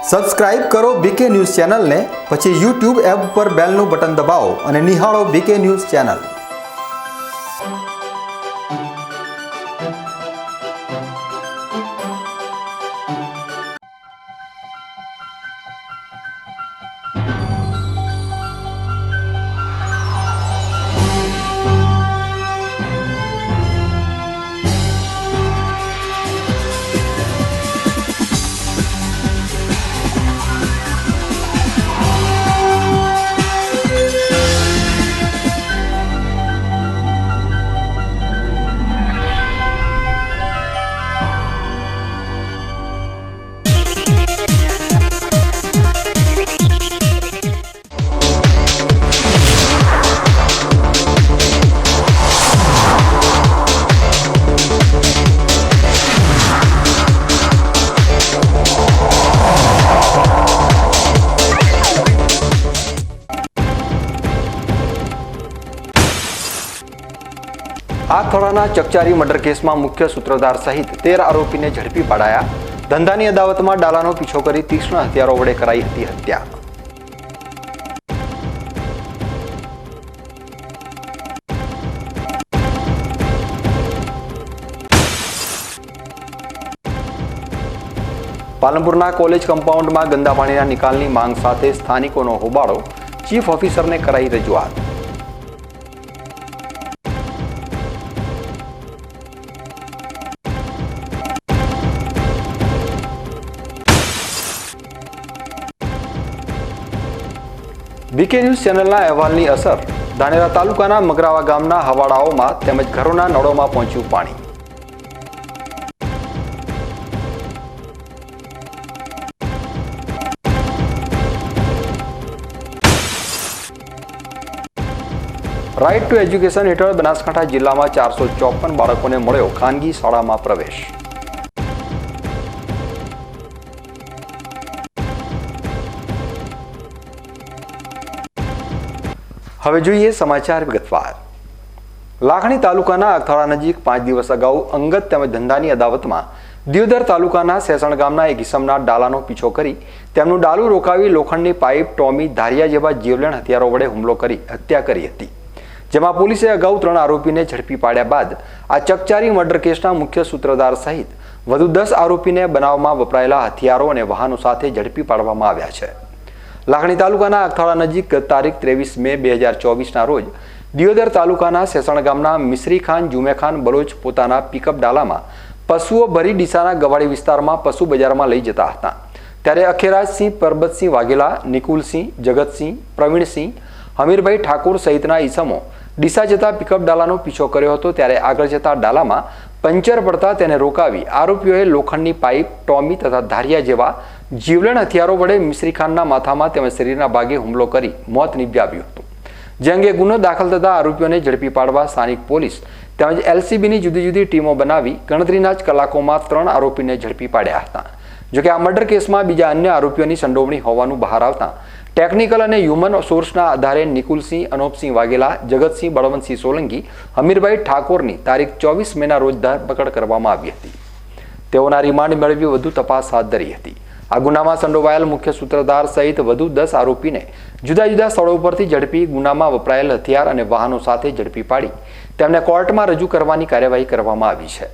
Subscribe કરો બીકે news ચેનલને, પછી YouTube એપ પર બેલનું બટન દબાવો અને નિહાળો બીકે ન્યૂઝ ચેનલ। આખોડાના ચકચારી મર્ડર કેસમાં મુખ્ય સૂત્રધાર સહિત 13 આરોપીને ઝડપી પાડાયા। ધંધાની અદાવતમાં ડાલાનો પીછો કરી તીક્ષ્ણ હથિયારો વડે કરાઈ હતી હત્યા। પાલનપુરના કોલેજ કમ્પાઉન્ડમાં ગંદા પાણીના નિકાલની માંગ સાથે સ્થાનિકોનો હોબાળો, ચીફ ઓફિસરને કરાઈ રજૂઆત। બીકે ન્યૂઝ ચેનલના અહેવાલની અસર ધાનેરા તાલુકાના મગરાવા ગામના હવાડાઓમાં તેમજ ઘરોના નળોમાં પહોંચ્યું પાણી। રાઇટ ટુ એજ્યુકેશન હેઠળ બનાસકાંઠા જિલ્લામાં 454 બાળકોને મળ્યો ખાનગી શાળામાં પ્રવેશ। હવે જોઈએ સમાચાર વિગતવાર। લાખણી તાલુકાના અગથાળા નજીક 5 દિવસ અગાઉ અંગત તેમજ ધંધાની અદાવતમાં દિયોદર તાલુકાના સેસણ ગામના એક ઇસમના ડાલાનો પીછો કરી તેમનું ડાલું રોકાવી લોખંડની પાઇપ, ટોમી, ધારિયા જેવા જીવલેણ હથિયારો વડે હુમલો કરી હત્યા કરી હતી, જેમાં પોલીસે અગાઉ 3 આરોપીને ઝડપી પાડ્યા બાદ આ ચકચારી મર્ડર કેસના મુખ્ય સૂત્રધાર સહિત વધુ 10 આરોપીને બનાવમાં વપરાયેલા હથિયારો અને વાહનો સાથે ઝડપી પાડવામાં આવ્યા છે। લાખણી તાલુકાના અગથાળા નજીક તારીખ 23 મે 2024ના રોજ દિયોદર તાલુકાના સેસણ ગામના મિશ્રી ખાન જુમેખાન બલોચ પોતાના પિકઅપ ડાલામાં પશુઓ ભરી ડીસાના ગવાડી વિસ્તારમાં પશુ બજારમાં લઈ જતા હતા, ત્યારે અખેરાજસિંહ, પરબતસિંહ વાઘેલા, નિકુલસિંહ, જગતસિંહ, પ્રવીણસિંહ, હમીરભાઈ ઠાકોર સહિતના ઈસમો ડીસા જતા પિકઅપ ડાલાનો પીછો કર્યો હતો, ત્યારે આગળ જતા ડાલામાં પંચર પડતા તેને રોકાવી આરોપીઓએ લોખંડની પાઇપ, ટોમી તથા ધારિયા જેવા જીવલેણ હથિયારો વડે મિશ્રી ખાનના માથામાં તેમજ શરીરના ભાગે હુમલો કરી મોત નિપજાવ્યું હતું, જે અંગે ગુનો દાખલ થતા આરોપીઓને ઝડપી પાડવા સ્થાનિક પોલીસ તેમજ એલસીબીની જુદી જુદી ટીમો બનાવી ગણતરીના જ કલાકોમાં 3 આરોપીને ઝડપી પાડ્યા હતા। જોકે આ મર્ડર કેસમાં બીજા અન્ય આરોપીઓની સંડોવણી હોવાનું બહાર આવતા ટેકનિકલ અને હ્યુમન સોર્સના આધારે નિકુલસિંહ, અનોપસિંહ વાઘેલા, જગતસિંહ, બળવંતસિંહ સોલંકી, હમીરભાઈ ઠાકોરની તારીખ 24 મેના રોજ ધરપકડ કરવામાં આવી હતી। તેઓના રિમાન્ડ મેળવી વધુ તપાસ હાથ ધરી હતી। આ ગુનામાં સંડોવાયેલ મુખ્ય સૂત્રધાર સહિત વધુ 10 આરોપીને જુદા જુદા સ્થળો પરથી ઝડપી ગુનામાં વપરાયેલ હથિયાર અને વાહનો સાથે ઝડપી પાડી તેમને કોર્ટમાં રજૂ કરવાની કાર્યવાહી કરવામાં આવી છે।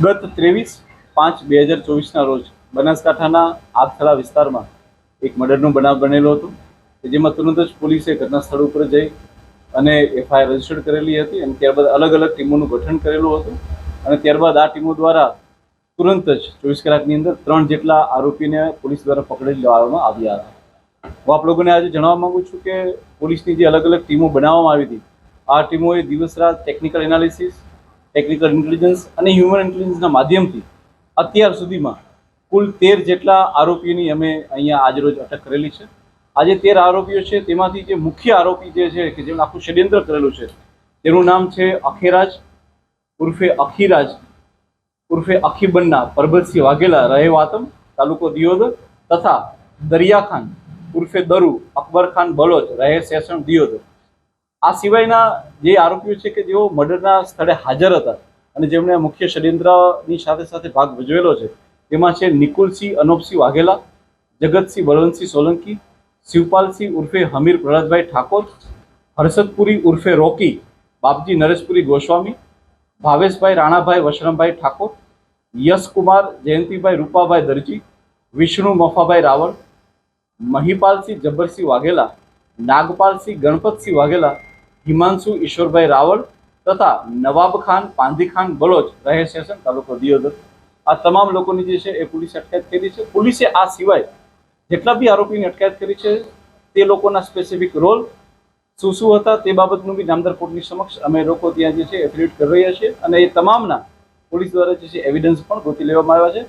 ગત 23/5/2024ના રોજ બનાસકાંઠાના આગથળા વિસ્તારમાં એક મર્ડરનો બનાવ બનેલો હતો, જેમાં તુરંત જ પોલીસે ઘટના સ્થળ ઉપર જઈ અને એફઆઈઆર રજીસ્ટર કરેલી હતી અને ત્યારબાદ અલગ અલગ ટીમોનું ગઠન કરેલું હતું અને ત્યારબાદ આ ટીમો દ્વારા તુરંત જ 24 કલાકની અંદર 3 જેટલા આરોપીને પોલીસ દ્વારા પકડી લેવામાં આવ્યા હતા। હું આપ લોકોને આજે જણાવવા માંગુ છું કે પોલીસની જે અલગ અલગ ટીમો બનાવવામાં આવી હતી, આ ટીમોએ દિવસ રાત ટેકનિકલ એનાલિસિસ, ટેકનિકલ ઇન્ટેલિજન્સ અને હ્યુમન ઇન્ટેલિજન્સના માધ્યમથી અત્યાર સુધીમાં કુલ 13 જેટલા આરોપીઓની અમે અહીંયા આજરોજ અટક કરેલી છે। આજે 13 આરોપીઓ છે, તેમાંથી જે મુખ્ય આરોપી જે છે કે જેમણે આખું ષડયંત્ર કરેલું છે તેનું નામ છે અખેરાજ ઉર્ફે અખીરાજ ઉર્ફે અખીબન્ના પરબતસિંહ વાઘેલા, રહે વાતમ, તાલુકો દિયોદર, તથા દરિયા ખાન ઉર્ફે દરુ અકબર ખાન બલોચ, રહે સેસણ દિયોદર। આ સિવાયના જે આરોપીઓ છે કે જેઓ મર્ડરના સ્થળે હાજર હતા અને જેમણે મુખ્ય ષડયંત્રની સાથે સાથે ભાગ ભજવેલો છે તેમાં છે નિકુલસિંહ અનોપસિંહ વાઘેલા, જગતસિંહ બળવંતસિંહ સોલંકી, શિવપાલસિંહ ઉર્ફે હમીર પ્રહલાદભાઈ ઠાકોર, હર્ષદપુરી ઉર્ફે રોકી બાપજી નરેશપુરી ગોસ્વામી, ભાવેશભાઈ રાણાભાઈ વશરામભાઈ ઠાકોર, યશકુમાર જયંતિભાઈ રૂપાભાઈ દરજી, વિષ્ણુ મફાભાઈ રાવળ, મહિપાલસિંહ જબ્બરસિંહ વાઘેલા, નાગપાલસિંહ ગણપતસિંહ વાઘેલા, હિમાંશુ ઈશ્વરભાઈ રાવળ તથા નવાબ ખાન પાંધી ખાન બલોચ રહે સ્ટેશન તાલુકો દિયોદર. આ તમામ લોકોની જે છે એ પોલીસે અટકાયત કરી છે. પોલીસે આ સિવાય જેટલા બી આરોપીની અટકાયત કરી છે તે લોકોના સ્પેસિફિક રોલ શું હતા તે બાબતનું બી નામદાર કોર્ટની સમક્ષ અમે લોકો ત્યાં જે છે એફિડેવિટ કરી રહ્યા છીએ અને એ તમામના પોલીસ દ્વારા જે છે એવિડન્સ પણ ગોતી લેવામાં આવ્યા છે.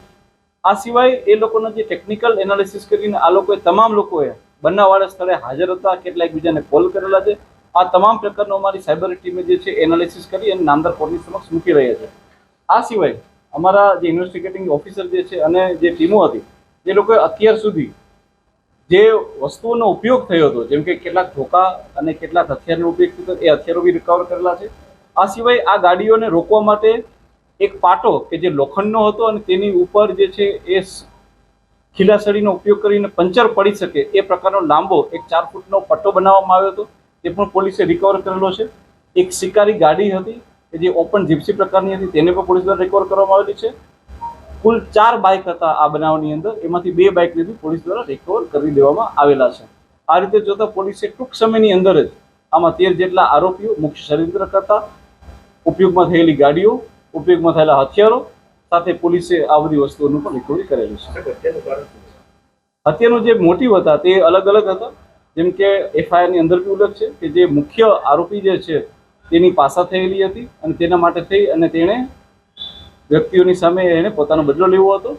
આ સિવાય એ લોકોના જે ટેકનિકલ એનાલિસિસ કરીને આ લોકોએ તમામ લોકોએ બનાવવાળા સ્થળે હાજર હતા, કેટલા એકબીજાને કોલ કરેલા છે. આ તમામ પ્રકારનો અમારી સાયબર ટીમે જે છે એનાલિસિસ કરી અને નામદાર કોર્ટની સમક્ષ મૂકી રહ્યા છે. આ સિવાય અમારા જે ઇન્વેસ્ટિગેટિંગ ઓફિસર જે છે અને જે ટીમો હતી એ લોકોએ અત્યાર સુધી જે વસ્તુઓનો ઉપયોગ થયો હતો, જેમ કે કેટલાક ધોકા અને કેટલાક હથિયારનો ઉપયોગ થયો હતો, એ હથિયારો બી રિકવર કરેલા છે. આ સિવાય આ ગાડીઓને રોકવા માટે એક પાટો કે જે લોખંડનો હતો અને તેની ઉપર જે છે એ ખીલાસળીનો ઉપયોગ કરીને પંચર પડી શકે એ પ્રકારનો લાંબો એક 4 ફૂટનો પટ્ટો બનાવવામાં આવ્યો હતો, તે પણ પોલીસે રિકવર કરેલો છે. એક શિકારી ગાડી હતી કે જે ઓપન જીપ્સી પ્રકારની હતી, તેને પણ પોલીસ દ્વારા રિકવર કરવામાં આવેલી છે. કુલ 4 બાઇક હતા આ બનાવની અંદર, એમાંથી 2 બાઇકને બી પોલીસ દ્વારા રિકવર કરી દેવામાં આવેલા છે. આ રીતે જોતા પોલીસે ટૂંક સમયની અંદર જ આમાં 13 જેટલા આરોપીઓ, મુખ્ય ષડયંત્ર કરતા, ઉપયોગમાં થયેલી ગાડીઓ, ઉપયોગમાં થયેલા હથિયારો સાથે પોલીસે આ બધી વસ્તુઓનું પણ રિકવરી કરેલું છે. હત્યાનો જે મોટિવ હતા તે અલગ અલગ હતા, જેમ કે એફઆઈઆરની અંદર બી ઉલ્લેખ છે કે જે મુખ્ય આરોપી જે છે તેની પાસા થયેલી હતી અને તેના માટે થઈ અને તેણે વ્યક્તિઓની સામે એને પોતાનો બદલો લેવો હતો.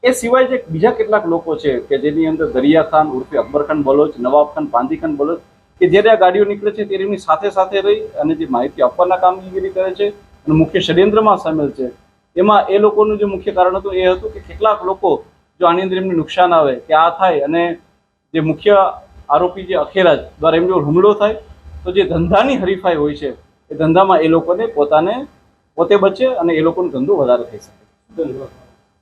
એ સિવાય જે બીજા કેટલાક લોકો છે કે જેની અંદર દરિયા ખાન ઉર્ફે અકબર ખાન બલોચ, નવાબ ખાન પાંધી ખાન બલોચ, કે જ્યારે આ ગાડીઓ નીકળે છે ત્યારે એમની સાથે સાથે રહી અને જે માહિતી આપવાના કામગીરી કરે છે અને મુખ્ય ષડયંત્રમાં સામેલ છે. એમાં એ લોકોનું જે મુખ્ય કારણ હતું એ હતું કે કેટલાક લોકો જો આની અંદર એમને નુકસાન આવે કે આ થાય અને જે મુખ્ય આરોપી જે અખેરાજ દ્વારા એમનો હુમલો થાય તો જે ધંધાની હરીફાઈ હોય છે એ ધંધામાં એ લોકોને પોતે બચે અને એ લોકોનો ધંધો વધારે થઈ શકે.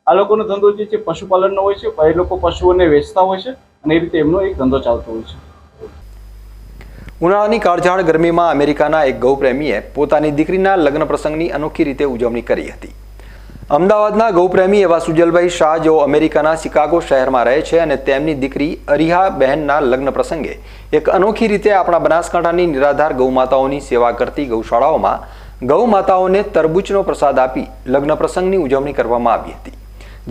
આ લોકોનો ધંધો જે છે પશુપાલનનો હોય છે, એ લોકો પશુઓને વેચતા હોય છે અને એ રીતે એમનો એક ધંધો ચાલતો હોય છે. ઉનાળાની કાળઝાળ ગરમીમાં અમેરિકાના એક ગૌપ્રેમીએ પોતાની દીકરીના લગ્ન પ્રસંગની અનોખી રીતે ઉજવણી કરી હતી. અમદાવાદના ગૌપ્રેમી એવા સુજલભાઈ શાહ, જેઓ અમેરિકાના શિકાગો શહેરમાં રહે છે અને તેમની દીકરી અરિહા બહેનના લગ્ન પ્રસંગે એક અનોખી રીતે આપણા બનાસકાંઠાની નિરાધાર ગૌમાતાઓની સેવા કરતી ગૌશાળાઓમાં ગૌમાતાઓને તરબૂચનો પ્રસાદ આપી લગ્ન પ્રસંગની ઉજવણી કરવામાં આવી હતી.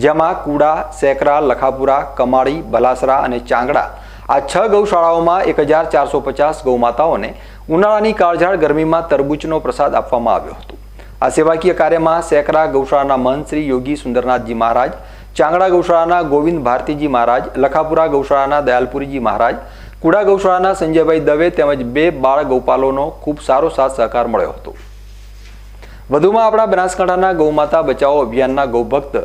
જેમાં કુડા, સેકરા, લખાપુરા, કમાળી, ભલાસરા અને ચાંગડા આ 6 ગૌશાળાઓમાં 1450 ગૌમાતાઓને ઉનાળાની કાળઝાળ ગરમીમાં તરબૂચનો પ્રસાદ આપવામાં આવ્યો હતો. આ સેવાકીય કાર્યમાં સેકરા ગૌશાળાના મહંત શ્રી યોગી સુંદરનાથજી મહારાજ, ચાંગડા ગૌશાળાના ગોવિંદ ભારતીજી મહારાજ, લખાપુરા ગૌશાળાના દયાલપુરીજી મહારાજ, કુડા ગૌશાળાના સંજયભાઈ દવે તેમજ 2 બાળ ગૌપાલોનો ખૂબ સારો સાથ સહકાર મળ્યો હતો. વધુમાં આપણા બનાસકાંઠાના ગૌમાતા બચાવો અભિયાનના ગૌભક્ત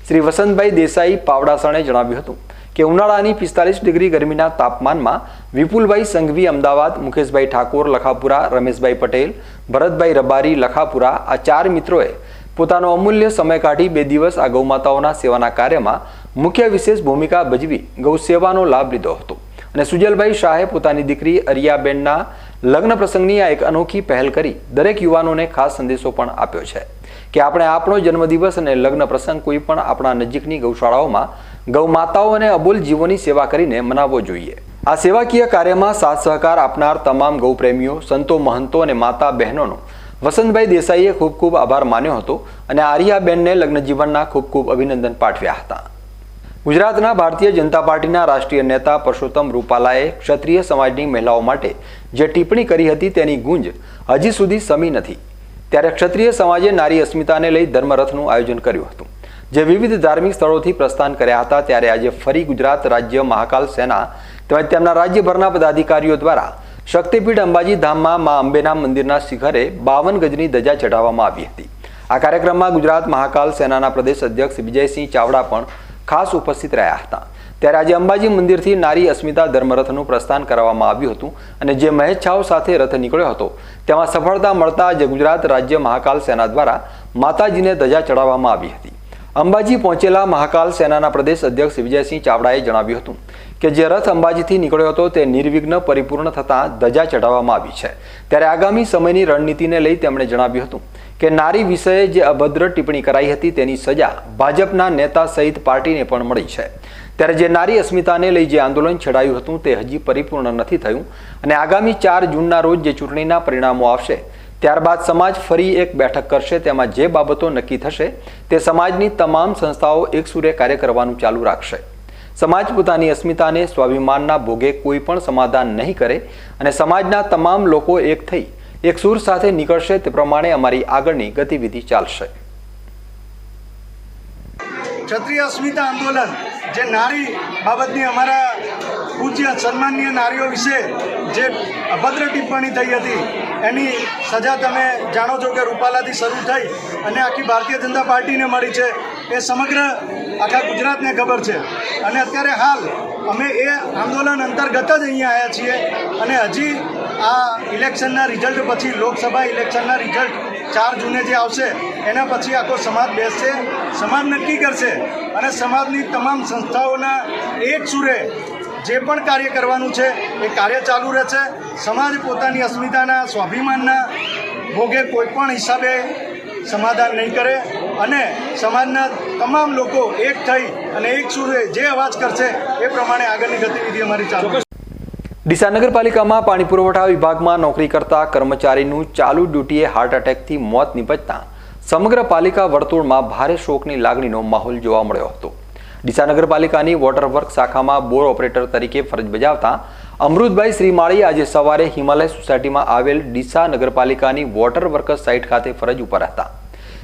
શ્રી વસંતભાઈ દેસાઈ પાવડાસણે જણાવ્યું હતું કે ઉનાળાની 45 ડિગ્રી ગરમીના તાપમાનમાં વિપુલભાઈ સંઘવી અમદાવાદ, મુકેશભાઈ ઠાકોર લખાપુરા, રમેશભાઈ પટેલ, ભરતભાઈ રબારી લખાપુરા આ 4 મિત્રોએ પોતાનો અમૂલ્ય સમય કાઢી 2 દિવસ આ ગૌમાતાઓના સેવાના કાર્યમાં મુખ્ય વિશેષ ભૂમિકા ભજવી ગૌ સેવાનો લાભ લીધો હતો. અને સુજલભાઈ શાહે પોતાની દીકરી અરિયાબેનના લગ્ન પ્રસંગની આ એક અનોખી પહેલ કરી દરેક યુવાનોને ખાસ સંદેશો પણ આપ્યો છે કે આપણે આપણો જન્મદિવસ અને લગ્ન પ્રસંગ કોઈ પણ આપણા નજીકની ગૌશાળાઓમાં ગૌમાતાઓ અને અબોલ જીવોની સેવા કરીને મનાવવો જોઈએ. આ સેવાકીય કાર્યમાં સાથ સહકાર આપનાર તમામ ગૌપ્રેમીઓ, સંતો, મહંતો અને માતા બહેનોનો વસંતભાઈ દેસાઈએ ખૂબ ખૂબ આભાર માન્યો હતો અને આરિયાબેનને લગ્ન જીવનના ખૂબ ખૂબ અભિનંદન પાઠવ્યા હતા. ગુજરાતના ભારતીય જનતા પાર્ટીના રાષ્ટ્રીય નેતા પરસોત્તમ રૂપાલાએ ક્ષત્રિય સમાજની મહિલાઓ માટે જે ટિપ્પણી કરી હતી તેની ગુંજ હજી સુધી સમી નથી. ત્યારે ક્ષત્રિય સમાજે નારી અસ્મિતાને લઈ ધર્મરથનું આયોજન કર્યું હતું, જે વિવિધ ધાર્મિક સ્થળોથી પ્રસ્થાન કર્યા હતા. ત્યારે આજે ફરી ગુજરાત રાજ્ય મહાકાલ સેના તેમજ તેમના રાજ્યભરના પદાધિકારીઓ દ્વારા શક્તિપીઠ અંબાજી ધામમાં મા અંબેના મંદિરના શિખરે 52 ગજની ધજા ચઢાવવામાં આવી હતી. આ કાર્યક્રમમાં ગુજરાત મહાકાલ સેનાના પ્રદેશ અધ્યક્ષ વિજયસિંહ ચાવડા પણ ખાસ ઉપસ્થિત રહ્યા હતા. ત્યારે આજે અંબાજી મંદિરથી નારી અસ્મિતા ધર્મરથનું પ્રસ્થાન કરવામાં આવ્યું હતું અને જે મહેચ્છાઓ સાથે રથ નીકળ્યો હતો તેમાં સફળતા મળતા આજે ગુજરાત રાજ્ય મહાકાલ સેના દ્વારા માતાજીને ધજા ચડાવવામાં આવી હતી. અંબાજી પહોંચેલા મહાકાલ સેનાના પ્રદેશ અધ્યક્ષ વિજયસિંહ ચાવડાએ જણાવ્યું હતું કે જે રથ અંબાજીથી નીકળ્યો હતો તે નિર્વિઘ્ન પરિપૂર્ણ થતાં ધજા ચઢાવવામાં આવી છે। ત્યારે આગામી સમયની રણનીતિને લઈ તેમણે જણાવ્યું હતું કે નારી વિષયે જે અભદ્ર ટિપ્પણી કરાઈ હતી તેની સજા ભાજપના નેતા સહિત પાર્ટીને પણ મળી છે। ત્યારે જે નારી અસ્મિતાને લઈ જે આંદોલન છેડાયું હતું તે હજી પરિપૂર્ણ નથી થયું અને આગામી 4 જૂનના રોજ જે ચૂંટણીના પરિણામો આવશે ત્યારબાદ સમાજ ફરી એક બેઠક કરશે। તેમાં જે બાબતો નક્કી થશે તે સમાજની તમામ સંસ્થાઓ એકસૂરે કાર્ય કરવાનું ચાલુ રાખશે। સમાજ પોતાની અસ્મિતાને સ્વાભિમાનના ભોગે કોઈ પણ સમાધાન નહીં કરે અને સમાજના તમામ લોકો એક થઈ એક સૂર સાથે નીકળશે તે પ્રમાણે અમારી આગળની ગતિવિધિ ચાલશે। ક્ષત્રિય અસ્મિતા આંદોલન જે નારી બાબતની અમારા પૂજ્ય સન્માનીય નારીઓ વિશે જે અભદ્ર ટિપ્પણી થઈ હતી એની સજા તમે જાણો છો કે રૂપાલાથી શરૂ થઈ અને આખી ભારતીય જનતા પાર્ટીને મળી છે। એ સમગ્ર આખા ગુજરાતને ખબર છે અને અત્યારે હાલ અમે એ આંદોલન અંતર્ગત જ અહીંયા આવ્યા છીએ અને હજી આ ઇલેક્શનના રિઝલ્ટ પછી લોકસભા ઇલેક્શનના રિઝલ્ટ 4 જૂને જે આવશે એના પછી આખો સમાજ બેસશે, સમાજ નક્કી કરશે અને સમાજની તમામ સંસ્થાઓના એક સુરે જે પણ કાર્ય કરવાનું છે એ કાર્ય ચાલુ રહેશે। સમાજ પોતાની અસ્મિતાના સ્વાભિમાનના ભોગે કોઈ પણ હિસાબે સમાધાન નહીં કરે અને સમાજના તમામ લોકો એક થઈ અને એક સુરે જે અવાજ કરશે એ પ્રમાણે આગળની ગતિવિધિ અમારી ચાલુ છે। ડીસા નગરપાલિકામાં પાણી પુરવઠા વિભાગમાં નોકરી કરતા કર્મચારીનું ચાલુ ડ્યુટીએ હાર્ટ એટેકથી મોત નિપજતા સમગ્ર પાલિકા વર્તુળમાં ભારે શોકની લાગણીનો માહોલ જોવા મળ્યો હતો। ડીસા નગરપાલિકાની વોટર વર્ક શાખામાં બોર ઓપરેટર તરીકે ફરજ બજાવતા અમૃતભાઈ શ્રીમાળી આજે સવારે હિમાલય સોસાયટીમાં આવેલ ડીસા નગરપાલિકાની વોટર વર્કર્સ સાઇટ ખાતે ફરજ ઉપર હતા।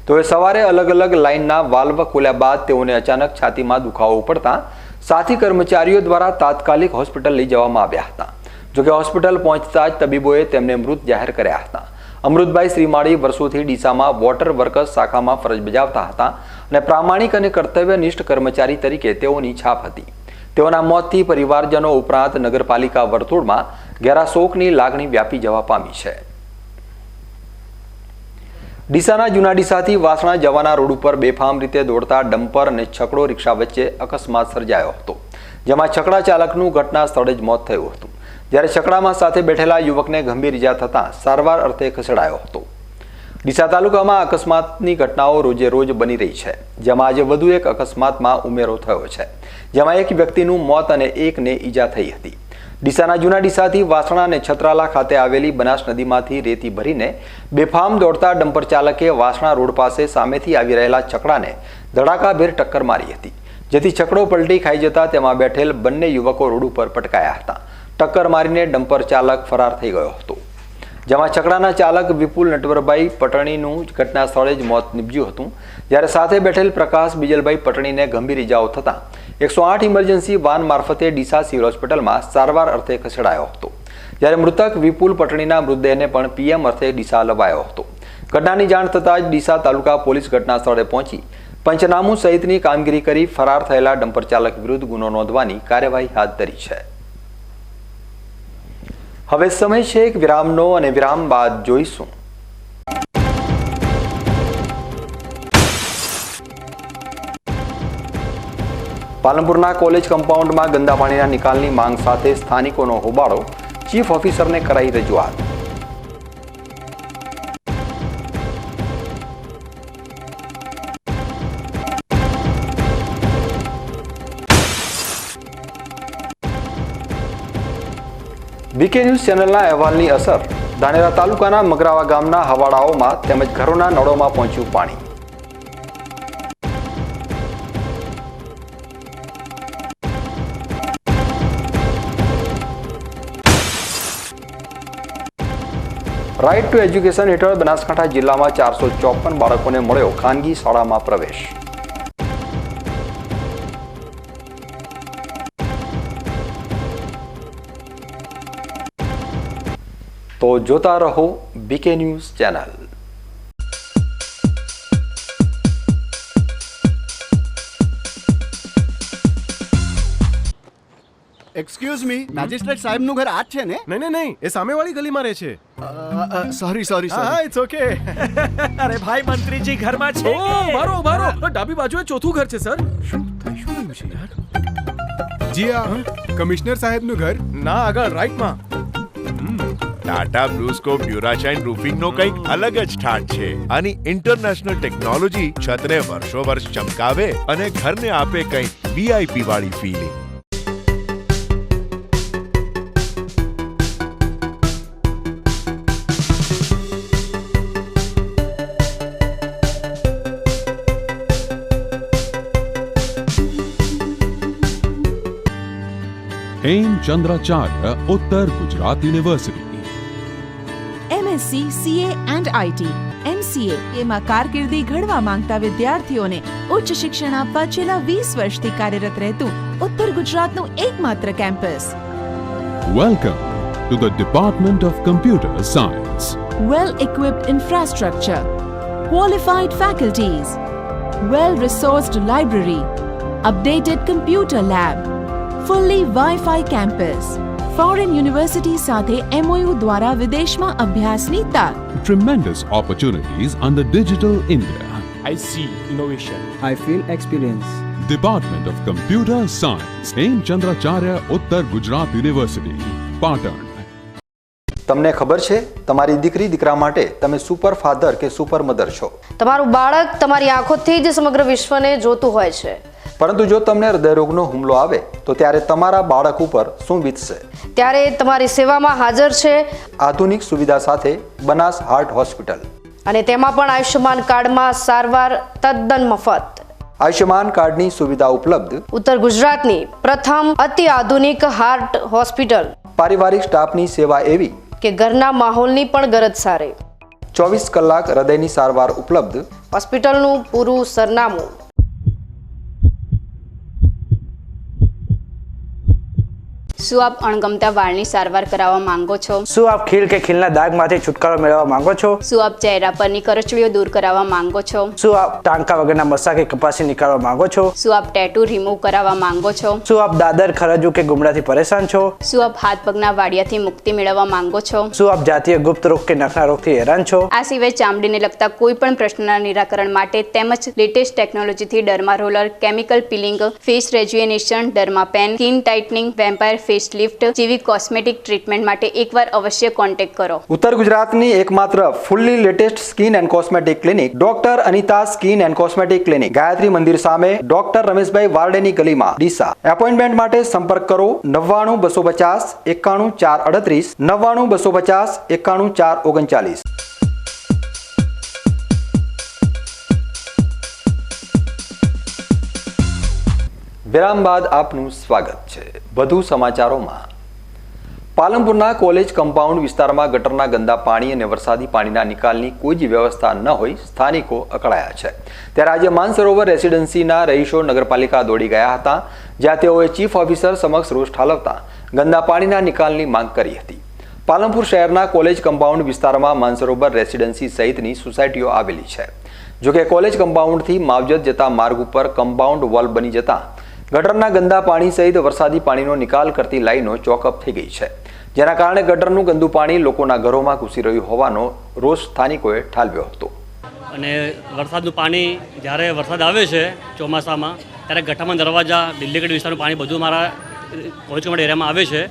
તેઓએ સવારે અલગ અલગ લાઇનના વાલ્વ ખોલ્યા બાદ તેઓને અચાનક છાતીમાં દુખાવો પડતા સાથી કર્મચારીઓ દ્વારા તાત્કાલિક હોસ્પિટલ લઈ જવામાં આવ્યા હતા। જોકે હોસ્પિટલ પહોંચતા જ તબીબોએ તેમને મૃત જાહેર કર્યા હતા। અમૃતભાઈ શ્રીમાળી વર્ષોથી ડીસામાં વોટર વર્કર્સ શાખામાં ફરજ બજાવતા હતા અને પ્રામાણિક અને કર્તવ્યનિષ્ઠ કર્મચારી તરીકે તેઓની છાપ હતી। તેઓના મોતથી પરિવારજનો ઉપરાંત નગરપાલિકા વર્તુળમાં ઘેરા શોકની લાગણી વ્યાપી જવા પામી છે। ડીસાના જૂના ડીસાથી વાસણા જવાના રોડ ઉપર બેફામ રીતે દોડતા ડમ્પર અને છકડો રિક્ષા વચ્ચે અકસ્માત સર્જાયો હતો, જેમાં છકડા ચાલકનું ઘટના સ્થળે જ મોત થયું હતું, જ્યારે છકડામાં સાથે બેઠેલા યુવકને ગંભીર ઇજા થતાં સારવાર અર્થે ખસેડાયો હતો। ડીસા તાલુકામાં અકસ્માતની ઘટનાઓ રોજે રોજ બની રહી છે, જેમાં આજે વધુ એક અકસ્માતમાં ઉમેરો થયો છે, જેમાં એક વ્યક્તિનું મોત અને એકને ઈજા થઈ હતી। ડીસાના જૂના ડીસાથી વાસણા અને છત્રાલા ખાતે આવેલી બનાસ નદીમાંથી રેતી ભરીને બેફામ દોડતા ડમ્પર ચાલકે વાસણા રોડ પાસે સામેથી આવી રહેલા છકડાને ધડાકાભેર ટક્કર મારી હતી, જેથી છકડો પલટી ખાઈ જતા તેમાં બેઠેલ બંને યુવકો રોડ ઉપર પટકાયા હતા। ટક્કર મારીને ડમ્પર ચાલક ફરાર થઈ ગયો હતો, જેમાં છકડાના ચાલક વિપુલ નટવરભાઈ પટણીનું ઘટના સ્થળે જ મોત નીપજ્યું હતું, જ્યારે સાથે બેઠેલ પ્રકાશ બીજલભાઈ પટણીને ગંભીર ઇજાઓ થતાં 108 ઇમરજન્સી વાન મારફતે ડીસા સિવિલ હોસ્પિટલમાં સારવાર અર્થે ખસેડાયો હતો, જ્યારે મૃતક વિપુલ પટણીના મૃતદેહને પણ પીએમ અર્થે ડીસા લવાયો હતો। ઘટનાની જાણ થતાં જ ડીસા તાલુકા પોલીસ ઘટના સ્થળે પહોંચી પંચનામું સહિતની કામગીરી કરી ફરાર થયેલા ડમ્પર ચાલક વિરુદ્ધ ગુનો નોંધવાની કાર્યવાહી હાથ ધરી છે। હવે સમય છે એક વિરામનો અને વિરામ બાદ જોઈશું પાલનપુરના કોલેજ કમ્પાઉન્ડમાં ગંદા પાણીના નિકાલની માંગ સાથે સ્થાનિકોનો હોબાળો, ચીફ ઓફિસરને કરાઈ રજૂઆત। બીકે ન્યૂઝ ચેનલના અહેવાલની અસર ધાનેરા તાલુકાના મગરાવા ગામના હવાડાઓમાં તેમજ ઘરોના નળોમાં પહોંચ્યું પાણી। રાઇટ ટુ એજ્યુકેશન હેઠળ બનાસકાંઠા જિલ્લામાં 454 બાળકોને મળ્યો ખાનગી શાળામાં પ્રવેશ। તો જોતા રહો B K news channel. Excuse me, magistrate સાહેબનું ઘર આ જ છે ને? નહીં એ સામેવાળી ગલીમાં રહે છે. સોરી હા ઇટ્સ ઓકે. અરે ભાઈ મંત્રીજી ઘરમાં છે ઓ કે? મારો ડાબી બાજુએ ચોથું ઘર છે સર. શું થયું છે યાર? જી આ કમિશનર સાહેબનું ઘર. ના આગળ રાઈટમાં. ટાટા બ્લુસ્કોપ ડ્યુરાશાઇન રૂફિંગનો કંઈક અલગ જ ઠાટ છે. આની ઇન્ટરનેશનલ ટેકનોલોજી છતને વર્ષો વર્ષ ચમકાવે અને ઘરને આપે કંઈક વીઆઈપી વાળી feeling. Hemchandracharya Uttar Gujarat university MSc CA and IT MCA એમાં કારકિર્દી ઘડવા માંગતા વિદ્યાર્થીઓને ઉચ્ચ શિક્ષણ આપવા છેલ્લા 20 વર્ષથી કાર્યરત રહેતું ઉત્તર ગુજરાતનું એકમાત્ર campus. Welcome to the department of computer science. Well equipped infrastructure, qualified faculties, well resourced library, updated computer lab, fully Wi-Fi campus. Foreign university સાથે MOU દ્વારા વિદેશમાં અભ્યાસની તક. Tremendous opportunities under Digital India. I see innovation. I feel experience. Department of Computer Science. Hemchandracharya Uttar Gujarat university Patan. તમને ખબર છે તમારી દીકરી દીકરા માટે તમે સુપર ફાધર કે સુપર મધર છો. તમારું બાળક તમારી આંખોથી જ સમગ્ર વિશ્વને જોતું હોય છે. પરંતુ જો તમને હૃદયરોગનો હુમલો આવે તો ત્યારે તમારા બાળક ઉપર શું વીતશે? ત્યારે તમારી સેવામાં હાજર છે આધુનિક સુવિધા સાથે બનાસ હાર્ટ હોસ્પિટલ. અને તેમાં પણ આયુષ્યમાન કાર્ડમાં સારવાર તદ્દન મફત. આયુષ્યમાન કાર્ડની સુવિધા ઉપલબ્ધ. ઉત્તર ગુજરાતની પ્રથમ અતિ આધુનિક હાર્ટ હોસ્પિટલ. પારિવારિક સ્ટાફની સેવા એવી કે ઘરના માહોલની પણ ગરજ સારે. 24 કલાક હૃદયની સારવાર ઉપલબ્ધ. હોસ્પિટલનું પૂરું સરનામું. શું આપ અણગમતા વાળની સારવાર કરાવવા માંગો છો? શું આપ ખીલ કે ખીલના દાગમાંથી છુટકારો મેળવવા માંગો છો? શું આપ ચહેરા પરની કરચલીઓ દૂર કરાવવા માંગો છો? શું આપ ટાંકા વગરના મસા કે કપાસી નીકાળવા માંગો છો? શું આપ ટેટુ રિમૂવ કરાવવા માંગો છો? શું આપ દાદર ખરજુ કે ગુમડાથી પરેશાન છો? શું આપ હાથ પગના વાડિયાથી મુક્તિ મેળવવા માંગો છો? શું આપ જાતીય ગુપ્ત રોગ કે નખના રોગથી હેરાન છો? આ સિવાય ચામડીને લગતા કોઈ પણ પ્રશ્નના નિરાકરણ માટે તેમજ લેટેસ્ટ ટેકનોલોજીથી derma roller, chemical peeling, face rejuvenation, derma pen, skin tightening, vampire face lift જેવી કોસ્મેટિક ટ્રીટમેન્ટ માટે એકવાર અવશ્ય કોન્ટેક્ટ કરો. ઉત્તર ગુજરાતની એકમાત્ર fully latest skin and cosmetic clinic doctor Anita skin and cosmetic clinic, Gayatri Mandir સામે, ડોક્ટર રમેશભાઈ વારડેની ગલીમાં, ડીસા. એપોઇન્ટમેન્ટ માટે સંપર્ક કરો 99 250 91 438 99 250 91 439. વિરામ બાદ આપનું સ્વાગત છે. વધુ સમાચારોમાં. પાલનપુરના કોલેજ કમ્પાઉન્ડ વિસ્તારમાં ગટરના ગંદા પાણી અને વરસાદી પાણીના નિકાલની કોઈ જ વ્યવસ્થા ન હોઈ સ્થાનિકો અકળાયા છે. ત્યારે આજે માનસરોવર રેસિડેન્સીના રહીશો નગરપાલિકા દોડી ગયા હતા, જ્યાં તેઓએ ચીફ ઓફિસર સમક્ષ રોષ ઠાલવતા ગંદા પાણીના નિકાલની માંગ કરી હતી. પાલનપુર શહેરના કોલેજ કમ્પાઉન્ડ વિસ્તારમાં માનસરોવર રેસિડેન્સી સહિતની સોસાયટીઓ આવેલી છે. જોકે કોલેજ કમ્પાઉન્ડથી માવજત જતા માર્ગ ઉપર કમ્પાઉન્ડ વોલ બની જતા ગટરના ગંદા પાણી સહિત વરસાદી પાણીનો નિકાલ કરતી લાઈનો ચોકઅપ થઈ ગઈ છે, જેના કારણે ગટરનું ગંદુ પાણી લોકોના ઘરોમાં ઘૂસી રહ્યું હોવાનો રોષ સ્થાનિકોએ ઠાલવ્યો હતો. અને વરસાદનું પાણી જ્યારે વરસાદ આવે છે ચોમાસામાં ત્યારે ગટરમાં દરવાજા, દિલ્હીગઢ વિસ્તારનું પાણી બધું મારા કોલેજ કમ્પાઉન્ડ એરિયામાં આવે છે.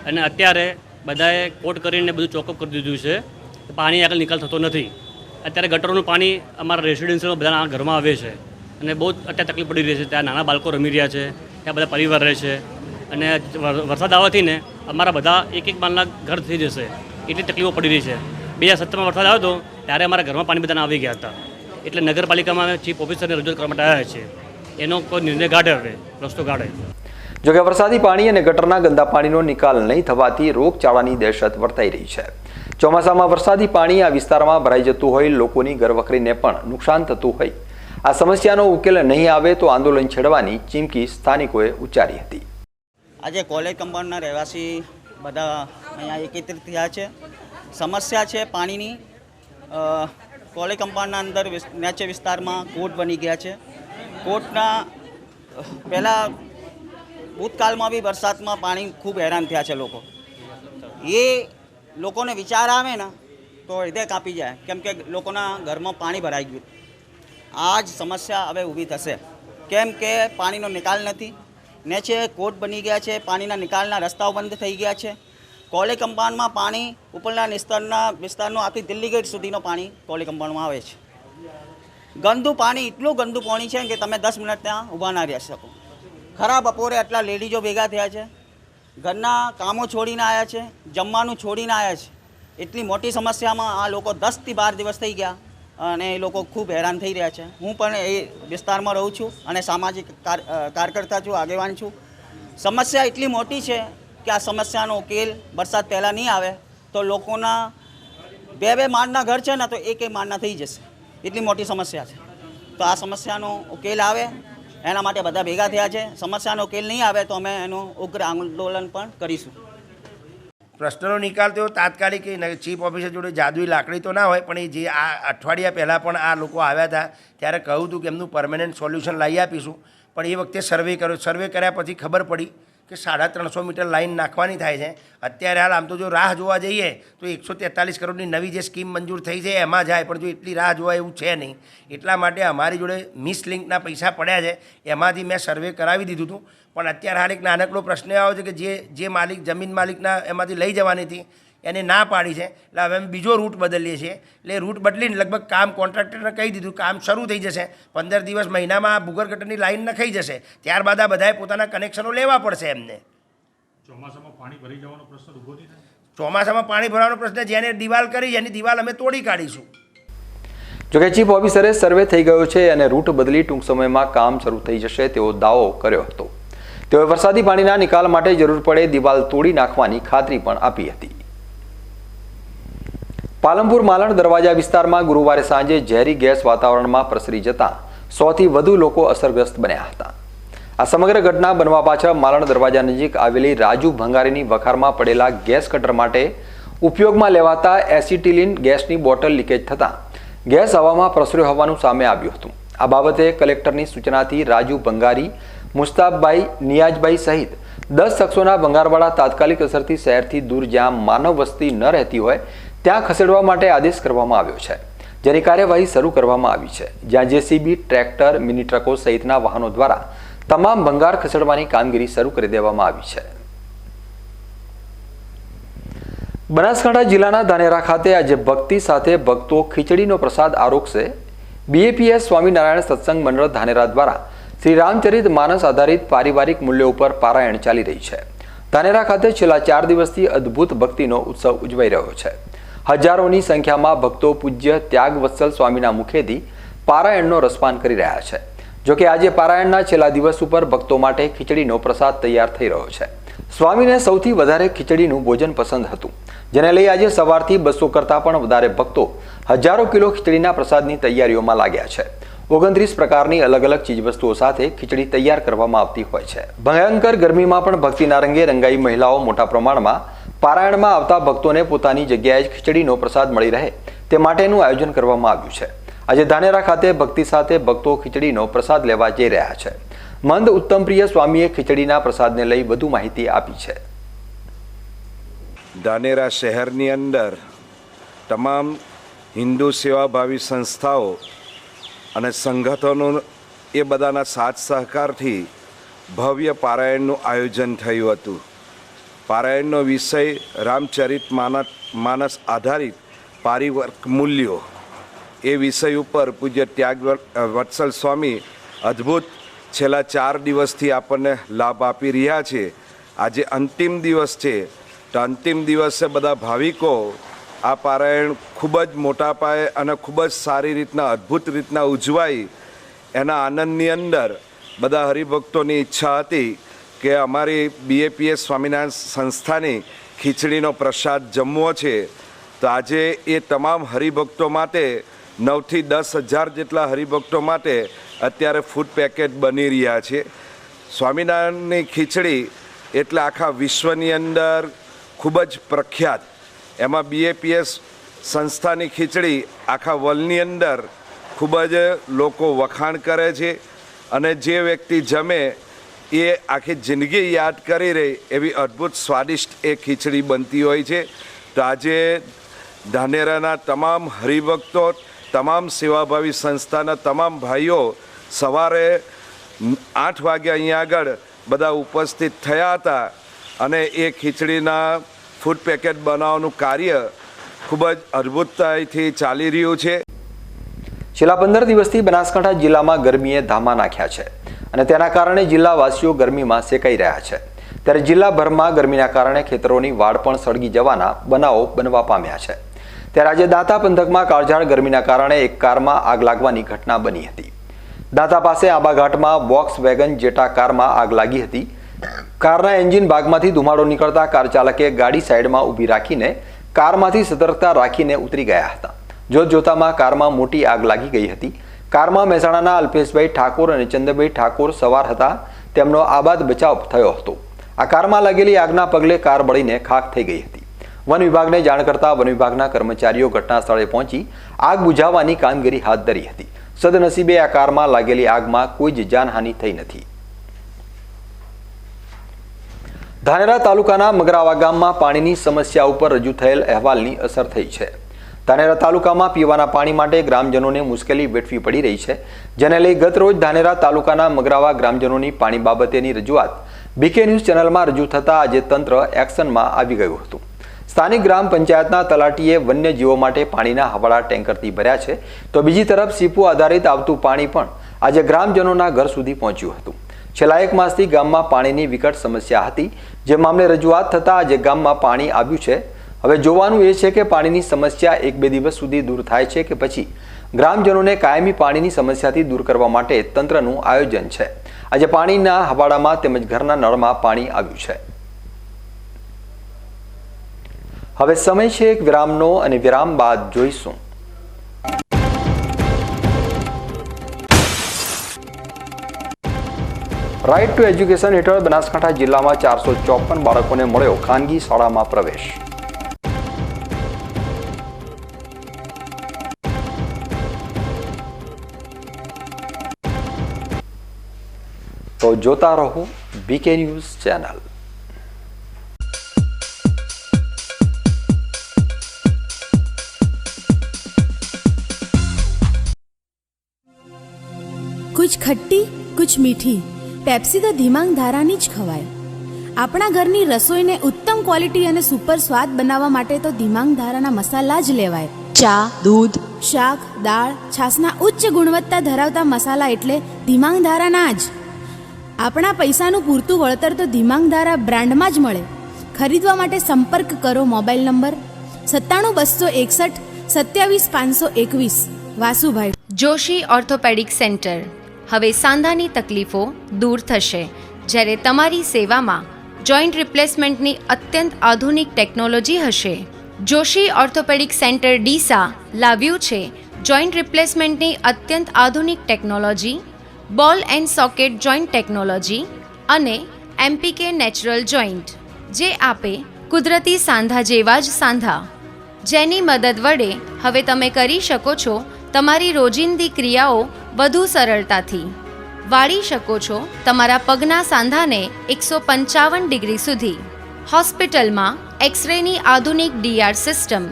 અને અત્યારે બધાએ કોટ કરીને બધું ચોકઅપ કરી દીધું છે. પાણી આગળ નિકાલ થતો નથી. અત્યારે ગટરનું પાણી અમારા રેસિડેન્સીમાં બધાના ઘરમાં આવે છે અને બહુ અત્યારે તકલીફ પડી રહી છે. ત્યાં નાના બાળકો રમી રહ્યા છે, ત્યાં બધા પરિવાર રહે છે અને વરસાદ આવવાથી ને અમારા બધા એક માળના ઘર થઈ જશે એટલી તકલીફો પડી રહી છે. 2017માં વરસાદ આવ્યો હતો ત્યારે અમારા ઘરમાં પાણી બધાના આવી ગયા હતા. એટલે નગરપાલિકામાં ચીફ ઓફિસરને રજૂઆત કરવા માટે આવ્યા છે. એનો કોઈ નિર્ણય કાઢે, હવે રસ્તો કાઢે. જોકે વરસાદી પાણી અને ગટરના ગંદા પાણીનો નિકાલ નહીં થવાથી રોગચાળાની દહેશત વર્તાઈ રહી છે. ચોમાસામાં વરસાદી પાણી આ વિસ્તારમાં ભરાઈ જતું હોય, લોકોની ઘરવખરીને પણ નુકસાન થતું હોય. આ સમસ્યાનો ઉકેલ નહીં આવે તો આંદોલન છેડવાની ચીમકી સ્થાનિકોએ ઉચ્ચારી હતી. આજે કોલેજ કમ્પાઉન્ડના રહેવાસી બધા અહીંયા એકત્રિત થયા છે. સમસ્યા છે પાણીની. કોલેજ કમ્પાઉન્ડના અંદર નીચે વિસ્તારમાં કોર્ટ બની ગયા છે. કોર્ટના પહેલાં ભૂતકાળમાં બી વરસાદમાં પાણી ખૂબ હેરાન થયા છે લોકો. એ લોકોને વિચાર આવે ને તો હૃદય કાપી જાય, કેમ કે લોકોના ઘરમાં પાણી ભરાઈ ગયું. આ જ સમસ્યા હવે ઊભી થશે, કેમ કે પાણીનો નિકાલ નથી. નીચે કોટ બની ગયા છે, પાણીના નિકાલના રસ્તાઓ બંધ થઈ ગયા છે. કોલે કમ્પાઉન્ડમાં પાણી ઉપરના વિસ્તારનો આખી દિલ્હી ગેટ સુધીનો પાણી કોલે કમ્પાઉન્ડમાં આવે છે. ગંદુ પાણી, એટલું ગંદુ પાણી છે કે તમે 10 મિનિટ ત્યાં ઊભા ના રહી શકો. ખરા બપોરે આટલા લેડીઝો ભેગા થયા છે, ઘરના કામો છોડીને આવ્યા છે, જમવાનું છોડીને આવ્યા છે. એટલી મોટી સમસ્યામાં આ લોકો 10 થી 12 દિવસ થઈ ગયા અને એ લોકો ખૂબ હેરાન થઈ રહ્યા છે. હું પણ એ વિસ્તારમાં રહું છું અને સામાજિક કાર્યકર્તા છું, આગેવાન છું. સમસ્યા એટલી મોટી છે કે આ સમસ્યાનો ઉકેલ વરસાદ પહેલાં નહીં આવે તો લોકોના 2 માળના ઘર છે ને તો 1 માળના થઈ જશે. એટલી મોટી સમસ્યા છે. તો આ સમસ્યાનો ઉકેલ આવે એના માટે બધા ભેગા થયા છે. સમસ્યાનો ઉકેલ નહીં આવે તો અમે એનું ઉગ્ર આંદોલન પણ કરીશું. પ્રશ્નનો નિકાલ તો તાત્કાલિક ચીફ ઓફિસર જોડે જાદુઈ લાકડી તો ના હોય, પણ એ જે આ અઠવાડિયા પહેલાં પણ આ લોકો આવ્યા હતા ત્યારે કહ્યું હતું કે એમનું પરમેનન્ટ સોલ્યુશન લાવી આપીશું. પણ એ વખતે સર્વે કર્યો. સર્વે કર્યા પછી ખબર પડી કે 350 મીટર લાઈન નાખવાની થાય છે. અત્યારે હાલ આમ તો જો રાહ જોવા જઈએ તો 143 કરોડની નવી જે સ્કીમ મંજૂર થઈ છે એમાં જાય, પણ જો એટલી રાહ જોવા એવું છે નહીં. એટલા માટે અમારી જોડે મિસ લિંકના પૈસા પડ્યા છે, એમાંથી મેં સર્વે કરાવી દીધું હતું. પણ અત્યારે હાલ એક નાનકડો પ્રશ્ન આવ્યો છે કે જે માલિક જમીન માલિકના એમાંથી લઈ જવાની હતી એને ના પાડી છે. એટલે હવે અમે બીજો રૂટ બદલીએ છીએ. એટલે રૂટ બદલીને લગભગ કામ કોન્ટ્રાક્ટરને કહી દીધું, કામ શરૂ થઈ જશે. 15 દિવસ મહિનામાં આ ભૂગર્ભ ગટરની લાઈન નખાઈ જશે. ત્યારબાદ આ બધાએ પોતાના કનેક્શનો લેવા પડશે એમને. ચોમાસામાં પાણી ભરી જવાનો પ્રશ્ન ઊભો નહીં થાય? ચોમાસામાં પાણી ભરવાનો પ્રશ્ન જેને દિવાલ કરી એની દિવાલ અમે તોડી કાઢીશું. જોકે ચીફ ઓફિસરે સર્વે થઈ ગયો છે અને રૂટ બદલી ટૂંક સમયમાં કામ શરૂ થઈ જશે તેવો દાવો કર્યો હતો. તેઓએ વરસાદી પાણીના નિકાલ માટે જરૂર પડે દિવાલ તોડી નાખવાની ખાતરી પણ આપી હતી. પાલનપુર માલણ દરવાજા વિસ્તારમાં ગુરુવારે સાંજે ઝેરી ગેસ વાતાવરણમાં પ્રસરી જતા 100 થી વધુ લોકો અસરગ્રસ્ત બન્યા હતા. આ સમગ્ર ઘટના બનવા પાછળ માલણ દરવાજા નજીક આવેલી રાજુ ભંગારીની વખારમાં પડેલા ગેસ કટર માટે ઉપયોગમાં લેવાતા એસિટિલિન ગેસની બોટલ લીકેજ થતાં ગેસ હવામાં પ્રસર્યો હોવાનું સામે આવ્યું હતું. આ બાબતે કલેક્ટરની સૂચનાથી રાજુ ભંગારી, મુસ્તાફભાઈ, નિયાજભાઈ સહિત 10 શખ્સોના ભંગારવાળા તાત્કાલિક અસરથી શહેરથી દૂર જ્યાં માનવ વસ્તી ન રહેતી હોય ત્યાં ખસેડવા માટે આદેશ કરવામાં આવ્યો છે, જેની કાર્યવાહી શરૂ કરવામાં આવી છે. જ્યાં જેસીબી, ટ્રેક્ટર, મિની ટ્રકો સહિતના વાહનો દ્વારા તમામ ભંગાર ખસેડવાની કામગીરી શરૂ કરી દેવામાં આવી છે. બનાસકાંઠા જિલ્લાના ધાનેરા ખાતે આજે ભક્તિ સાથે ભક્તો ખીચડીનો પ્રસાદ આરોગશે. બીએપીએસ સ્વામિનારાયણ સત્સંગ મંડળ ધાનેરા દ્વારા શ્રી રામચરિત માનસ આધારિત પારિવારિક મૂલ્યો ઉપર પારાયણ ચાલી રહી છે. ધાનેરા ખાતે છેલ્લા 4 દિવસથી અદ્ભુત ભક્તિનો ઉત્સવ ઉજવાઈ રહ્યો છે. હજારોની સંખ્યામાં ભક્તો પૂજ્ય ત્યાગવત્સલ સ્વામીના મુખેથી પારાયણનો રસપાન કરી રહ્યા છે. જોકે આજે પારાયણના છેલ્લા દિવસ ઉપર ભક્તો માટે ખીચડીનો પ્રસાદ તૈયાર થઈ રહ્યો છે. સ્વામીને સૌથી વધારે ખીચડીનું ભોજન પસંદ હતું, જેને લઈ આજે સવારથી 200 કરતાં પણ વધારે ભક્તો હજારો કિલો ખીચડીના પ્રસાદની તૈયારીઓમાં લાગ્યા છે. 29 પ્રકારની અલગ અલગ ચીજવસ્તુઓ સાથે ખીચડી તૈયાર કરવામાં આવતી હોય છે. ભયંકર ગરમીમાં પણ ભક્તિના રંગે રંગાઈ મહિલાઓ મોટા પ્રમાણમાં પારાયણમાં આવતા ભક્તોને પોતાની જગ્યાએ જ ખીચડીનો પ્રસાદ મળી રહે તે માટેનું આયોજન કરવામાં આવ્યું છે. આજે ધાનેરા ખાતે ભક્તિ સાથે ભક્તો ખીચડીનો પ્રસાદ લેવા જઈ રહ્યા છે. મંદ ઉત્તમપ્રિય સ્વામીએ ખીચડીના પ્રસાદને લઈ વધુ માહિતી આપી છે. ધાનેરા શહેરની અંદર તમામ હિન્દુ સેવાભાવી સંસ્થાઓ અને સંગઠનો એ બધાના સાથ સહકારથી ભવ્ય પારાયણનું આયોજન થયું હતું. પારાયણનો વિષય રામચરિત માનસ આધારિત પારિવારિક મૂલ્યો. એ વિષય ઉપર પૂજ્ય ત્યાગવત્સલ સ્વામી અદ્ભુત છેલ્લા 4 દિવસથી આપણને લાભ આપી રહ્યા છે. આજે અંતિમ દિવસ છે, તો અંતિમ દિવસે બધા ભાવિકો આ પારાયણ ખૂબ જ મોટા પાયે અને ખૂબ જ સારી રીતના અદ્ભુત રીતના ઉજવાય એના આનંદની અંદર બધા હરિભક્તોની ઈચ્છા હતી કે અમારી બીએપીએસ સ્વામિનારાયણ સંસ્થાની ખીચડીનો પ્રસાદ જમવો છે. તો આજે એ તમામ હરિભક્તો માટે 9 થી 10 હજાર જેટલા હરિભક્તો માટે અત્યારે ફૂડ પેકેટ બની રહ્યા છે. સ્વામિનારાયણની ખીચડી એટલે આખા વિશ્વની અંદર ખૂબ જ પ્રખ્યાત. એમાં બીએપીએસ સંસ્થાની ખીચડી આખા વર્લ્ડની અંદર ખૂબ જ લોકો વખાણ કરે છે. અને જે વ્યક્તિ જમે એ આખી જિંદગી યાદ કરી રહે એવી અદ્ભુત સ્વાદિષ્ટ એ ખીચડી બનતી હોય છે. તો આજે ધાનેરાના તમામ હરિભક્તો, તમામ સેવાભાવી સંસ્થાના તમામ ભાઈઓ સવારે 8 વાગે અહીંયા આગળ બધા ઉપસ્થિત થયા હતા અને એ ખીચડીના ફૂડ પેકેટ બનાવવાનું કાર્ય ખૂબ જ અદ્ભુતતાથી ચાલી રહ્યું છે. છેલ્લા 15 દિવસથી બનાસકાંઠા જિલ્લામાં ગરમીએ ધામા નાખ્યા છે અને તેના કારણે જિલ્લાવાસીઓ ગરમીમાં શેકાઈ રહ્યા છે. ત્યારે જિલ્લાભરમાં ગરમીના કારણે ખેતરોની વાડ પણ સળગી જવાના બનાવો બનવા પામ્યા છે. ત્યારે આજે દાંતા પંથકમાં કાળઝાળ ગરમીના કારણે એક કારમાં આગ લાગવાની ઘટના બની હતી. દાંતા પાસે આંબાઘાટમાં બોક્સ વેગન જેટા કારમાં આગ લાગી હતી. કારના એન્જિન ભાગમાંથી ધુમાડો નીકળતા કાર ચાલકે ગાડી સાઈડમાં ઊભી રાખીને કારમાંથી સતર્કતા રાખીને ઉતરી ગયા હતા. જોતજોતામાં કારમાં મોટી આગ લાગી ગઈ હતી. કારમાં મહેસાણાના અલ્પેશભાઈ ઠાકોર અને ચંદ્રભાઈ ઠાકોર સવાર હતા. તેમનો આબાદ બચાવ થયો હતો. આ કારમાં લાગેલી આગના પગલે કાર બળીને ખાખ થઈ ગઈ હતી. વન વિભાગને જાણ કરતા વન વિભાગના કર્મચારીઓ ઘટના સ્થળે પહોંચી આગ બુઝાવવાની કામગીરી હાથ ધરી હતી. સદનસીબે આ કારમાં લાગેલી આગમાં કોઈ જ જાનહાનિ થઈ નથી. ધાનેરા તાલુકાના મગરાવા ગામમાં પાણીની સમસ્યા ઉપર રજૂ થયેલ અહેવાલની અસર થઈ છે. ધાનેરા તાલુકામાં પીવાના પાણી માટે ગ્રામજનોને મુશ્કેલી વેઠવી પડી રહી છે, જેને લઈ ગત રોજ ધાનેરા તાલુકાના મગરાવા ગ્રામજનોની પાણી બાબતેની રજૂઆત બીકે ન્યૂઝ ચેનલમાં રજૂ થતા આજે તંત્ર એક્શનમાં આવી ગયું હતું. સ્થાનિક ગ્રામ પંચાયતના તલાટીએ વન્યજીવો માટે પાણીના હવાડા ટેન્કરથી ભર્યા છે, તો બીજી તરફ સીપુ આધારિત આવતું પાણી પણ આજે ગ્રામજનોના ઘર સુધી પહોંચ્યું હતું. છેલ્લા 1 માસથી ગામમાં પાણીની વિકટ સમસ્યા હતી, જે મામલે રજૂઆત થતાં આજે ગામમાં પાણી આવ્યું છે. હવે જોવાનું એ છે કે પાણીની સમસ્યા 1-2 દિવસ સુધી દૂર થાય છે કે પછી ગ્રામજનોને કાયમી પાણીની સમસ્યાથી દૂર કરવા માટે તંત્રનું આયોજન છે. આજે પાણીના હવાડામાં તેમજ ઘરના નળમાં પાણી આવ્યું છે. હવે સમય છે એક વિરામનો અને વિરામ બાદ જોઈશું રાઇટ ટુ એજ્યુકેશન હેઠળ બનાસકાંઠા જિલ્લામાં 454 બાળકોને મળ્યો ખાનગી શાળામાં પ્રવેશ. તો જોતા રહો બીકે ન્યૂઝ ચેનલ. कुछ खट्टी कुछ मीठी पेप्सी तो धीमांग धारानी ज खवाय. આપણા ઘરની રસોઈને ઉત્તમ ક્વોલિટી અને સુપર સ્વાદ બનાવવા માટે તો ધીમાંગ ધારાના મસાલા જ લેવાય. ચા, દૂધ, શાક, દાળ, છાશના ઉચ્ચ ગુણવત્તા ધરાવતા મસાલા એટલે ધીમાંગ ધારાના જ. આપણા પૈસાનું પૂરતું વળતર તો ધીમાંગ ધારા બ્રાન્ડમાં જ મળે. ખરીદવા માટે સંપર્ક કરો mobile number 97 261 27 521. Vasubhai. Joshi orthopaedic centre. હવે સાંધાની તકલીફો દૂર થશે, જ્યારે તમારી સેવામાં જોઈન્ટ રિપ્લેસમેન્ટની અત્યંત આધુનિક ટેકનોલોજી હશે. જોશી ઓર્થોપેડિક સેન્ટર ડીસા લાવ્યું છે જોઈન્ટ રિપ્લેસમેન્ટની અત્યંત આધુનિક ટેકનોલોજી, બોલ એન્ડ સોકેટ જોઈન્ટ ટેકનોલોજી અને એમપીકે નેચરલ જોઈન્ટ, જે આપે કુદરતી સાંધા જેવા જ સાંધા, જેની મદદ વડે હવે તમે કરી શકો છો તમારી રોજિંદી ક્રિયાઓ વધુ સરળતાથી. વાળી શકો છો તમારા પગના સાંધાને 155 ડિગ્રી સુધી. હોસ્પિટલમાં એક્સરેની આધુનિક ડીઆર સિસ્ટમ,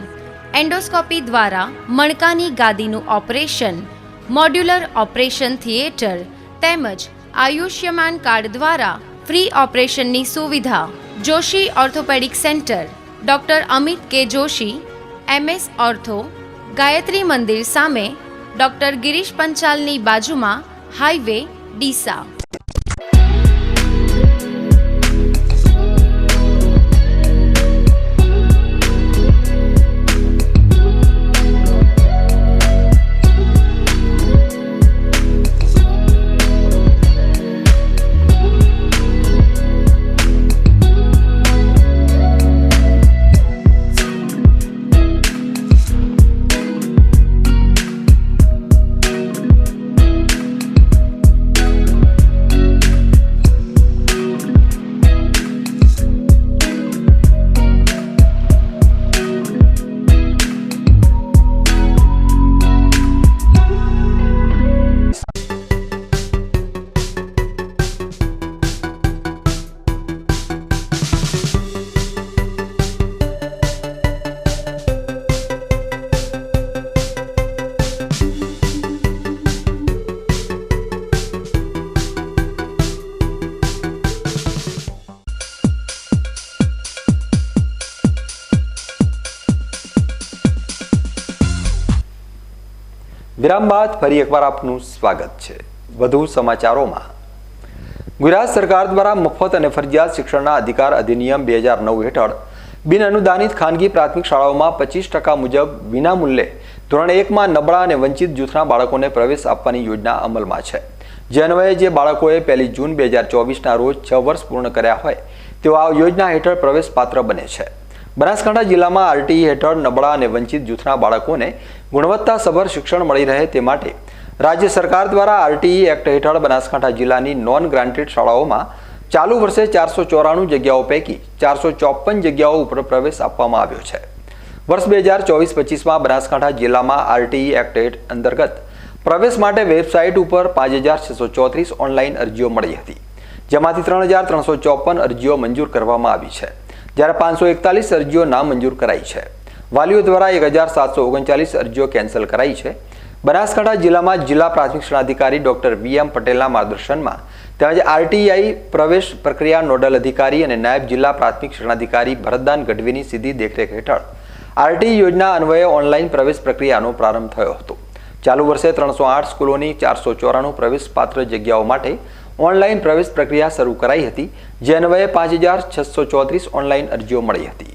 એન્ડોસ્કોપી દ્વારા મણકાની ગાદીનું ઓપરેશન, મોડ્યુલર ઓપરેશન થિયેટર તેમજ આયુષ્યમાન કાર્ડ દ્વારા ફ્રી ઓપરેશનની સુવિધા. Joshi orthopaedic centre, doctor Amit કે જોશી, MS ઓર્થો, ગાયત્રી મંદિર સામે, ડૉક્ટર ગિરીશ પંચાલની બાજુમાં, હાઈવે, ડીસા. વિરામ બાદ ફરી એકવાર આપનું સ્વાગત છે. વધુ સમાચારોમાં ગુજરાત સરકાર દ્વારા મફત અને ફરજિયાત શિક્ષણના અધિકાર અધિનિયમ 2009 હેઠળ બિન અનુદાનિત ખાનગી પ્રાથમિક શાળાઓમાં 25% મુજબ વિનામૂલ્યે ધોરણ 1માં નબળા અને વંચિત જૂથના બાળકોને પ્રવેશ આપવાની યોજના અમલમાં છે. જે અન્વયે જે બાળકોએ 1 જૂન 2024ના રોજ 6 વર્ષ પૂર્ણ કર્યા હોય તેઓ આ યોજના હેઠળ પ્રવેશ પાત્ર બને છે. બનાસકાંઠા જિલ્લામાં આરટીઈ હેઠળ નબળા અને વંચિત જૂથના બાળકોને ગુણવત્તાસભર શિક્ષણ મળી રહે તે માટે રાજ્ય સરકાર દ્વારા આરટીઈ એક્ટ હેઠળ બનાસકાંઠા જિલ્લાની નોન ગ્રાન્ટેડ શાળાઓમાં ચાલુ વર્ષે 494 જગ્યાઓ પૈકી 454 જગ્યાઓ ઉપર પ્રવેશ આપવામાં આવ્યો છે. વર્ષ 2024-25માં બનાસકાંઠા જિલ્લામાં આરટીઈ એક્ટ અંતર્ગત પ્રવેશ માટે વેબસાઇટ ઉપર 5634 ઓનલાઈન અરજીઓ મળી હતી, જેમાંથી 3354 અરજીઓ મંજૂર કરવામાં આવી છે, જ્યારે 541 અરજીઓ નામંજૂર કરાઈ છે. વાલીઓ દ્વારા 1739 અરજીઓ કેન્સલ કરાઈ છે. બનાસકાંઠા જિલ્લામાં જિલ્લા પ્રાથમિક શિક્ષણાધિકારી ડોક્ટર VM પટેલના માર્ગદર્શનમાં તેમજ આરટીઆઈ પ્રવેશ પ્રક્રિયા નોડલ અધિકારી અને નાયબ જિલ્લા પ્રાથમિક શિક્ષણાધિકારી ભરતદાન ગઢવીની સીધી દેખરેખ હેઠળ આરટીઈ યોજના અન્વયે ઓનલાઈન પ્રવેશ પ્રક્રિયાનો પ્રારંભ થયો હતો. ચાલુ વર્ષે 308 સ્કૂલોની 494 પ્રવેશ પાત્ર જગ્યાઓ માટે ઓનલાઈન પ્રવેશ પ્રક્રિયા શરૂ કરાઈ હતી, જે અન્વયે 5634 ઓનલાઈન અરજીઓ મળી હતી,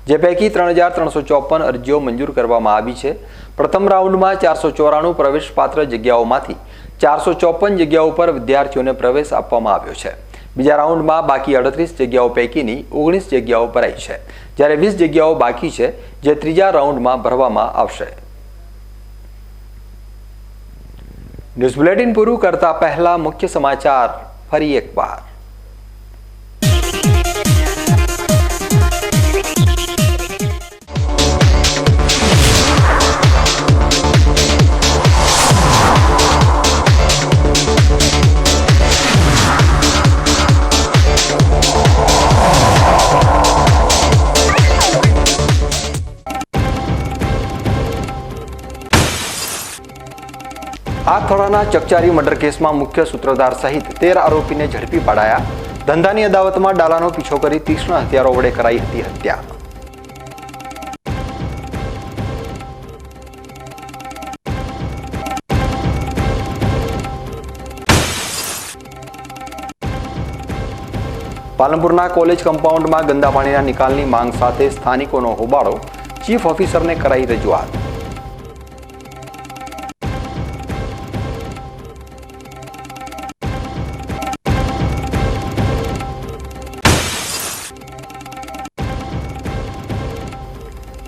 જે પૈકી 3354 અરજીઓ મંજૂર કરવામાં આવી છે. પ્રથમ રાઉન્ડમાં 494 પ્રવેશ પાત્ર જગ્યાઓમાંથી 454 જગ્યાઓ પર વિદ્યાર્થીઓને પ્રવેશ આપવામાં આવ્યો છે. બીજા રાઉન્ડમાં બાકી 38 જગ્યાઓ પૈકીની 19 જગ્યાઓ ભરાઈ છે, જ્યારે 20 જગ્યાઓ બાકી છે, જે ત્રીજા રાઉન્ડમાં ભરવામાં આવશે. ન્યૂઝ બુલેટિન પૂરું કરતા પહેલા મુખ્ય સમાચાર ફરી એકવાર. આગથોડાના ચકચારી મર્ડર કેસમાં મુખ્ય સૂત્રધાર સહિત 13 આરોપીને ઝડપી પાડાયા. ધંધાની અદાવતમાં ડાલાનો પીછો કરી તીક્ષ્ણ હથિયારો વડે કરાઈ હતી હત્યા. પાલનપુરના કોલેજ કમ્પાઉન્ડમાં ગંદા પાણીના નિકાલની માંગ સાથે સ્થાનિકોનો હોબાળો. ચીફ ઓફિસરને કરાઈ રજૂઆત.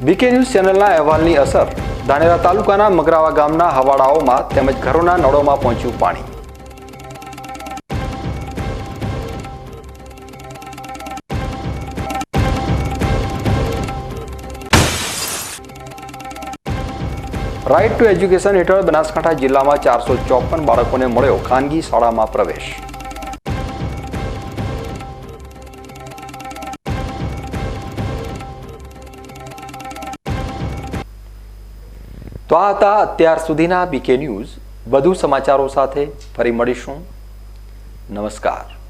બીકે ન્યૂઝ ચેનલના અહેવાલની અસર. ધાનેરા તાલુકાના મગરાવા ગામના હવાડાઓમાં તેમજ ઘરોના નળોમાં પહોંચ્યું પાણી. રાઇટ ટુ એજ્યુકેશન હેઠળ બનાસકાંઠા જિલ્લામાં 454 બાળકોને મળ્યો ખાનગી શાળામાં પ્રવેશ. તો આ હતા અત્યાર સુધીના બીકે ન્યૂઝ. વધુ સમાચારો સાથે ફરી મળીશું. નમસ્કાર.